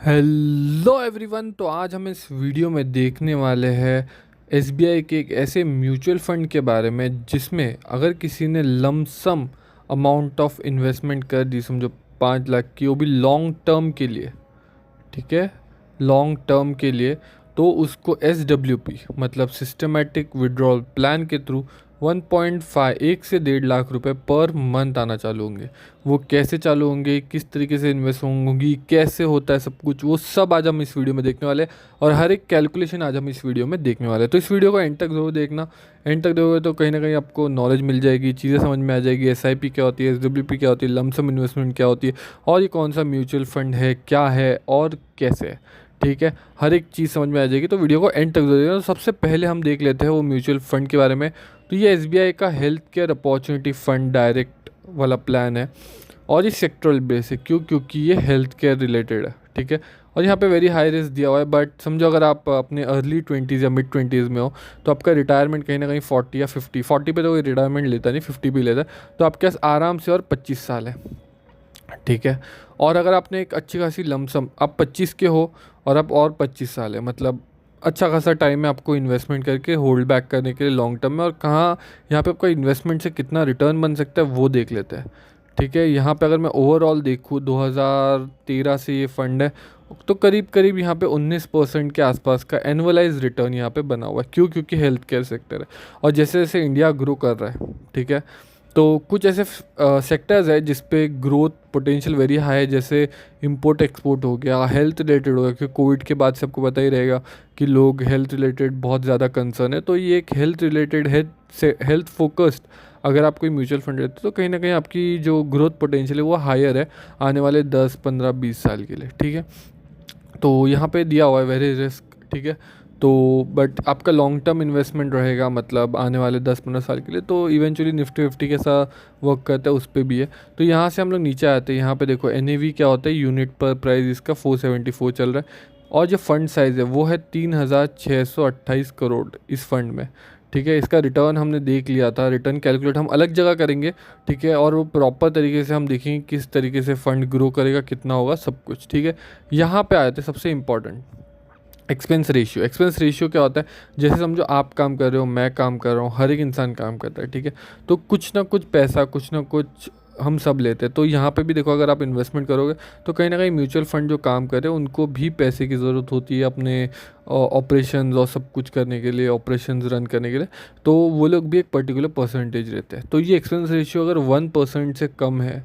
Hello everyone. तो आज हम इस वीडियो में देखने वाले हैं एसबीआई के एक ऐसे म्यूचुअल फंड के बारे में जिसमें अगर किसी ने लमसम अमाउंट ऑफ इन्वेस्टमेंट कर दी, समझो 5 लाख की, वो भी लॉन्ग टर्म के लिए, ठीक है, लॉन्ग टर्म के लिए, तो उसको SWP मतलब सिस्टमेटिक विड्रॉल प्लान के थ्रू 1.5 से 1.5 लाख रुपए पर मंथ आना चालू होंगे। वो कैसे चालू होंगे, किस तरीके से इन्वेस्ट होंगी, कैसे होता है सब कुछ, वो सब आज हम इस वीडियो में देखने वाले हैं और हर एक कैलकुलेशन आज हम इस वीडियो में देखने वाले हैं। तो इस वीडियो को एंड तक जरूर देखना। एंड तक देखोगे तो कहीं ना कहीं आपको नॉलेज मिल जाएगी, चीज़ें समझ में आ जाएगी। SIP क्या होती है, SWP क्या होती है, लमसम इन्वेस्टमेंट क्या होती है, और ये कौन सा म्यूचुअल फंड है, क्या है और कैसे है, ठीक है। हर एक चीज़ समझ में आ जाएगी, तो वीडियो को एंड तक जरूर देखना। तो सबसे पहले हम देख लेते हैं वो म्यूचुअल फंड के बारे में। तो ये SBI का health care opportunity fund direct वाला प्लान है और ये सेक्टरल बेस है। क्योंकि ये हेल्थ केयर रिलेटेड है, ठीक है। और यहाँ पे वेरी हाई रिस्क दिया हुआ है, बट समझो अगर आप अपने अर्ली 20s या मिड 20s में हो तो आपका रिटायरमेंट कहीं ना कहीं 40 या 50 पे तो कोई रिटायरमेंट लेता नहीं, 50 भी लेता है, तो आपके पास आराम से और 25 साल है, ठीक है। और अगर आपने एक अच्छी खासी लमसम, आप 25 के हो और आप और 25 साल है, मतलब अच्छा खासा टाइम है आपको इन्वेस्टमेंट करके होल्ड बैक करने के लिए लॉन्ग टर्म में। और कहाँ यहाँ पे आपका इन्वेस्टमेंट से कितना रिटर्न बन सकता है वो देख लेते हैं, ठीक है। यहाँ पे अगर मैं ओवरऑल देखूँ 2013 से ये फंड है, तो करीब करीब यहाँ पे 19% के आसपास का एनुअलाइज रिटर्न यहाँ पे बना हुआ है। क्योंकि हेल्थ केयर सेक्टर है और जैसे जैसे इंडिया ग्रो कर रहा है, ठीक है, तो कुछ ऐसे सेक्टर्स है जिस पे ग्रोथ पोटेंशियल वेरी हाई है, जैसे इंपोर्ट एक्सपोर्ट हो गया, हेल्थ रिलेटेड हो गया, क्योंकि कोविड के बाद सबको पता ही रहेगा कि लोग हेल्थ रिलेटेड बहुत ज़्यादा कंसर्न है। तो ये एक हेल्थ रिलेटेड है, से हेल्थ फोकस्ड अगर आप कोई म्यूचुअल फंड लेते हो तो कहीं ना कहीं आपकी जो ग्रोथ पोटेंशियल है वो हायर है आने वाले 10 15 20 साल के लिए, ठीक है। तो यहाँ पे दिया हुआ है वेरी रिस्क, ठीक है। तो बट आपका लॉन्ग टर्म इन्वेस्टमेंट रहेगा, मतलब आने वाले 10 15 साल के लिए, तो इवेंचुअली निफ्टी 50 कैसा वर्क करता है उस पर भी है। तो यहाँ से हम लोग नीचे आते हैं, यहाँ पे देखो NAV क्या होता है, यूनिट पर प्राइस इसका 474 चल रहा है और जो फंड साइज़ है वो है 3628 करोड़ इस फंड में, ठीक है। इसका रिटर्न हमने देख लिया था, रिटर्न कैलकुलेट हम अलग जगह करेंगे, ठीक है, और वो प्रॉपर तरीके से हम देखेंगे किस तरीके से फंड ग्रो करेगा, कितना होगा, सब कुछ, ठीक है। यहाँ पे आए थे सबसे important expense ratio. Expense ratio क्या होता है, जैसे समझो आप काम कर रहे हो, मैं काम कर रहा हूँ, हर एक इंसान काम करता है, ठीक है। तो कुछ ना कुछ पैसा, कुछ ना कुछ हम सब लेते हैं। तो यहाँ पे भी देखो, अगर आप इन्वेस्टमेंट करोगे तो कहीं ना कहीं म्यूचुअल फंड जो काम कर रहे हैं उनको भी पैसे की ज़रूरत होती है अपने ऑपरेशंस और सब कुछ करने के लिए, ऑपरेशंस रन करने के लिए। तो वो लोग भी एक पर्टिकुलर परसेंटेज लेते हैं। तो ये एक्सपेंस रेशियो अगर 1% से कम है,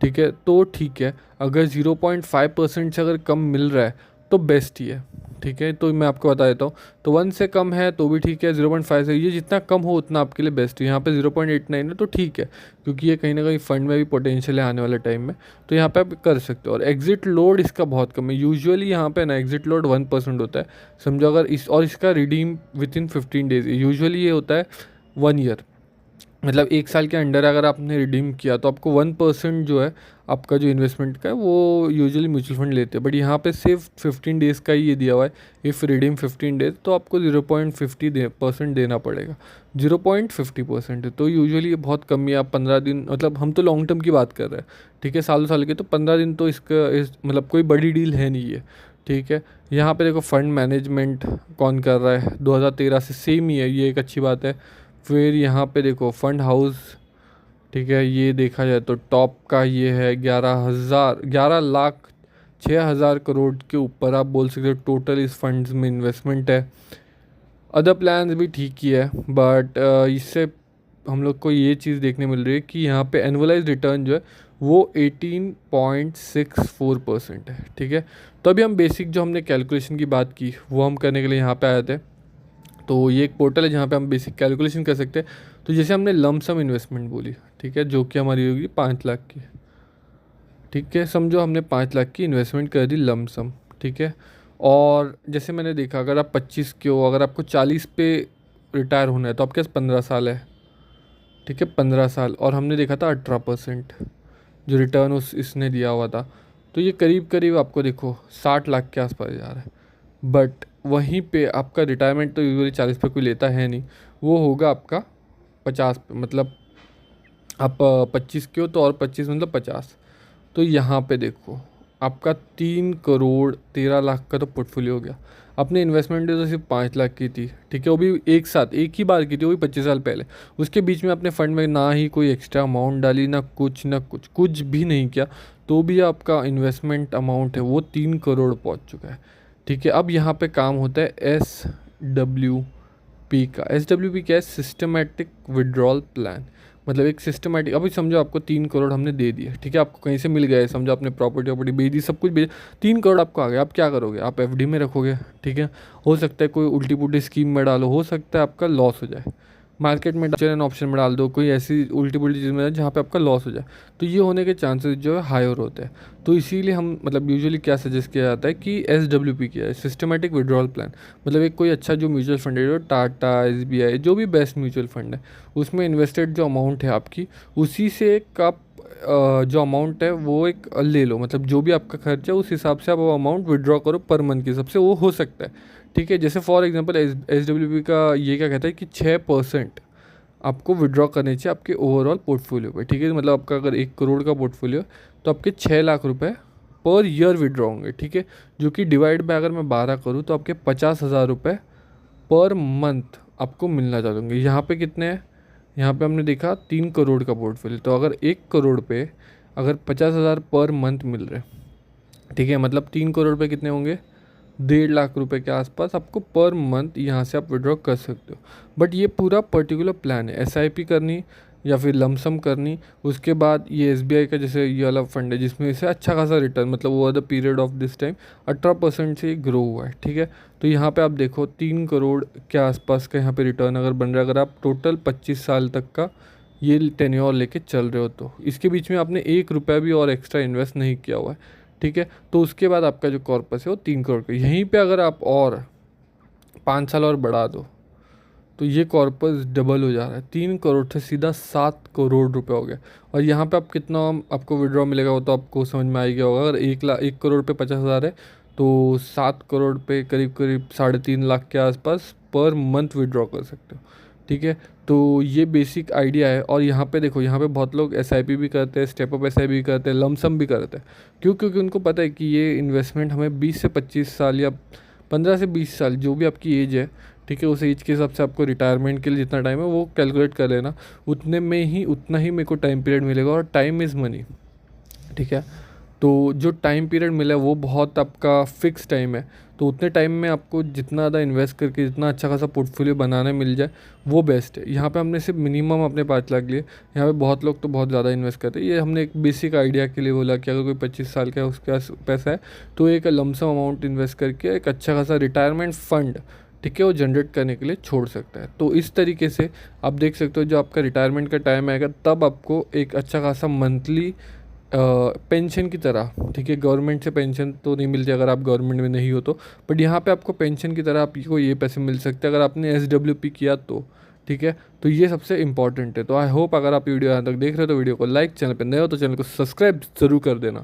ठीक है, तो ठीक है। अगर 0.5% से अगर कम मिल रहा है तो बेस्ट ही है, ठीक है। तो मैं आपको बता देता हूँ, तो 1 से कम है तो भी ठीक है, 0.5 से, ये जितना कम हो उतना आपके लिए बेस्ट है। यहाँ पे 0.89 है तो ठीक है, क्योंकि ये कहीं ना कहीं फंड में भी पोटेंशियल है आने वाले टाइम में, तो यहाँ पे आप कर सकते हो। और एग्जिट लोड इसका बहुत कम है, यूजुअली यहाँ पे ना एग्जिट लोड 1% होता है, समझो अगर इस, और इसका redeem with in 15 days, usually ये होता है 1 ईयर, मतलब 1 साल के अंडर अगर आपने रिडीम किया तो आपको 1% जो है आपका जो इन्वेस्टमेंट का है वो यूजुअली म्यूचुअल फंड लेते हैं। बट यहाँ पे सिर्फ 15 डेज़ का ही ये दिया हुआ है, इफ़ रिडीम 15 डेज तो आपको 0.50% देना पड़ेगा। 0.50% है तो यूजुअली ये बहुत कम ही, आप 15 दिन, मतलब हम तो लॉन्ग टर्म की बात कर रहे हैं, ठीक है, सालों साल के, तो 15 दिन तो इसका मतलब कोई बड़ी डील है नहीं है, ठीक है। यहाँ पे देखो फंड मैनेजमेंट कौन कर रहा है, 2013 से सेम ही है, ये एक अच्छी बात है। फिर यहाँ पे देखो फंड हाउस, ठीक है, ये देखा जाए तो टॉप का ये है 11 लाख 6 हज़ार करोड़ के ऊपर आप बोल सकते हो टोटल इस फंड्स में इन्वेस्टमेंट है। अदर प्लान्स भी ठीक ही है, बट इससे हम लोग को ये चीज़ देखने मिल रही है कि यहाँ पे एनुअलाइज रिटर्न जो है वो 18.64% है, ठीक है। तो अभी हम बेसिक जो हमने कैलकुलेशन की बात की वो हम करने के लिए यहाँ पे आए थे। तो ये एक पोर्टल है जहाँ पे हम बेसिक कैलकुलेशन कर सकते हैं। तो जैसे हमने लमसम इन्वेस्टमेंट बोली, ठीक है, जो कि हमारी होगी 5 लाख की, ठीक है, समझो हमने 5 लाख की इन्वेस्टमेंट कर दी लमसम, ठीक है। और जैसे मैंने देखा अगर आप 25 के हो, अगर आपको 40 पे रिटायर होना है तो आपके पास 15 साल है, ठीक है, 15 साल, और हमने देखा था 18% जो रिटर्न उस इसने दिया हुआ था। तो ये करीब करीब आपको देखो 60 लाख के आसपास जा रहा है। बट वहीं पे आपका रिटायरमेंट तो यूजुअली 40 पे कोई लेता है नहीं, वो होगा आपका 50 पे, मतलब आप 25 के हो तो और 25 मतलब 50। तो यहाँ पे देखो आपका 3 करोड़ 13 लाख का तो पोर्टफोलियो हो गया। अपनी इन्वेस्टमेंट तो सिर्फ 5 लाख की थी, ठीक है, वो भी एक साथ एक ही बार की थी, वो भी 25 साल पहले। उसके बीच में अपने फंड में ना ही कोई एक्स्ट्रा अमाउंट डाली, ना कुछ कुछ भी नहीं किया, तो भी आपका इन्वेस्टमेंट अमाउंट है वो 3 करोड़ पहुंच चुका है। ठीक है, अब यहाँ पे काम होता है SWP का। SWP क्या है? Systematic withdrawal plan. मतलब एक सिस्टमेटिक, अभी समझो आपको 3 करोड़ हमने दे दिए, ठीक है, आपको कहीं से मिल गए, समझो आपने प्रॉपर्टी बेच दी, सब कुछ बेच, 3 करोड़ आपको आ गया, आप क्या करोगे? आप FD में रखोगे, ठीक है। हो सकता है कोई उल्टी पुल्टी स्कीम में डालो, हो सकता है आपका लॉस हो जाए, मार्केट में एंड ऑप्शन में डाल दो, कोई ऐसी उल्टी पुल्टी चीज़ में जहाँ पे आपका लॉस हो जाए, तो ये होने के चांसेस जो है हायर होते हैं। तो इसीलिए हम मतलब यूजुअली क्या सजेस्ट किया जाता है कि SWP किया है, सिस्टमेटिक विड्रॉल प्लान। मतलब एक कोई अच्छा जो म्यूचुअल फंड है, जो टाटा, SBI, जो भी बेस्ट म्यूचुअल फंड है, उसमें इन्वेस्टेड जो अमाउंट है आपकी, उसी से एक आप जो अमाउंट है वो एक ले लो, मतलब जो भी आपका खर्चा है उस हिसाब से आप वो अमाउंट विड्रॉ करो पर मंथ के हिसाब से, वो हो सकता है। ठीक है, जैसे फॉर एग्जांपल SWP का ये क्या कहता है कि 6% आपको विड्रॉ करने चाहिए आपके ओवरऑल पोर्टफोलियो पे। ठीक है, मतलब आपका अगर 1 करोड़ का पोर्टफोलियो तो आपके 6 लाख रुपए पर ईयर विड्रॉ होंगे। ठीक है, जो कि डिवाइड बाय अगर मैं 12 करूँ तो आपके 50,000 रुपये पर मंथ आपको मिलना चाहेंगे। यहाँ पे कितने हैं? यहाँ पे हमने देखा 3 करोड़ का पोर्टफोलियो, तो अगर 1 करोड़ पे अगर 50,000 पर मंथ मिल रहे, ठीक है, मतलब 3 करोड़ पे कितने होंगे? 1.5 लाख रुपए के आसपास आपको पर मंथ यहाँ से आप विड्रॉ कर सकते हो। बट ये पूरा पर्टिकुलर प्लान है, SIP करनी या फिर लमसम करनी। उसके बाद ये SBI का जैसे ये वाला फंड है जिसमें से अच्छा खासा रिटर्न, मतलब over the period of this time 18% से ग्रो हुआ है। ठीक है, तो यहाँ पे आप देखो 3 करोड़ के आसपास का यहाँ पे रिटर्न अगर बन रहा है, अगर आप टोटल 25 साल तक का ये टेन्योर लेके चल रहे हो, तो इसके बीच में आपने 1 रुपया भी और एक्स्ट्रा इन्वेस्ट नहीं किया हुआ है। ठीक है, तो उसके बाद आपका जो कॉर्पस है वो 3 करोड़ का, यहीं पे अगर आप और 5 साल और बढ़ा दो तो ये कॉर्पस डबल हो जा रहा है, 3 करोड़ से सीधा 7 करोड़ रुपए हो गया। और यहाँ पे आप कितना आपको विड्रॉ मिलेगा वो तो आपको समझ में आ ही गया होगा। अगर 1 करोड़ पे 50,000 है तो 7 करोड़ पे करीब करीब 3.5 लाख के आसपास पर मंथ विड्रॉ कर सकते हो। ठीक है, तो ये बेसिक आइडिया है। और यहाँ पे देखो, यहाँ पे बहुत लोग SIP भी करते हैं, स्टेप अप SIP भी करते हैं, लमसम भी करते हैं। क्यों? क्योंकि उनको पता है कि ये इन्वेस्टमेंट हमें 20 से 25 साल या 15 से 20 साल जो भी आपकी एज है, ठीक है, उस एज के हिसाब से आपको रिटायरमेंट के लिए जितना टाइम है वो कैलकुलेट कर लेना, उतने में ही उतना ही मेरे को टाइम पीरियड मिलेगा। और टाइम इज़ मनी। ठीक है, तो जो टाइम पीरियड मिला है वो बहुत आपका फिक्स टाइम है, तो उतने टाइम में आपको जितना ज़्यादा इन्वेस्ट करके जितना अच्छा खासा पोर्टफोलियो बनाने मिल जाए वो बेस्ट है। यहाँ पे हमने सिर्फ मिनिमम अपने 5 लाख लिए, यहाँ पे बहुत लोग तो बहुत ज़्यादा इन्वेस्ट करते हैं। ये हमने एक बेसिक आइडिया के लिए बोला कि अगर कोई 25 साल का है उसके पास पैसा है तो एक लमसम अमाउंट इन्वेस्ट करके एक अच्छा खासा रिटायरमेंट फंड, ठीक है, वो जनरेट करने के लिए छोड़ सकता है। तो इस तरीके से आप देख सकते हो, जो आपका रिटायरमेंट का टाइम आएगा तब आपको एक अच्छा खासा मंथली पेंशन की तरह, ठीक है, गवर्नमेंट से पेंशन तो नहीं मिलती अगर आप गवर्नमेंट में नहीं हो तो, बट यहाँ पे आपको पेंशन की तरह आपको ये पैसे मिल सकते हैं अगर आपने SWP किया तो। ठीक है, तो ये सबसे इंपॉर्टेंट है। तो आई होप अगर आप वीडियो यहाँ तक देख रहे हो तो वीडियो को लाइक, चैनल पर नए हो तो चैनल को सब्सक्राइब ज़रूर कर देना।